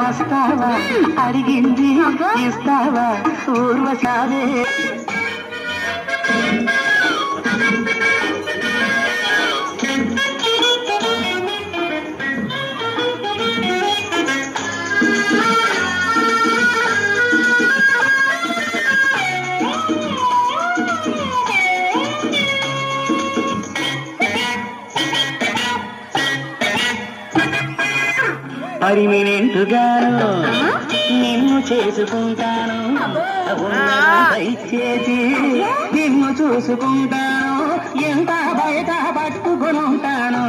వస్తావా అడిగింది ఇస్తావా ఊర్వశావే పర్మినెంటుగాను నిన్ను చేసుకుంటాను దయచేసి నిన్ను చూసుకుంటాను ఎంత బయట పట్టుకుని ఉంటాను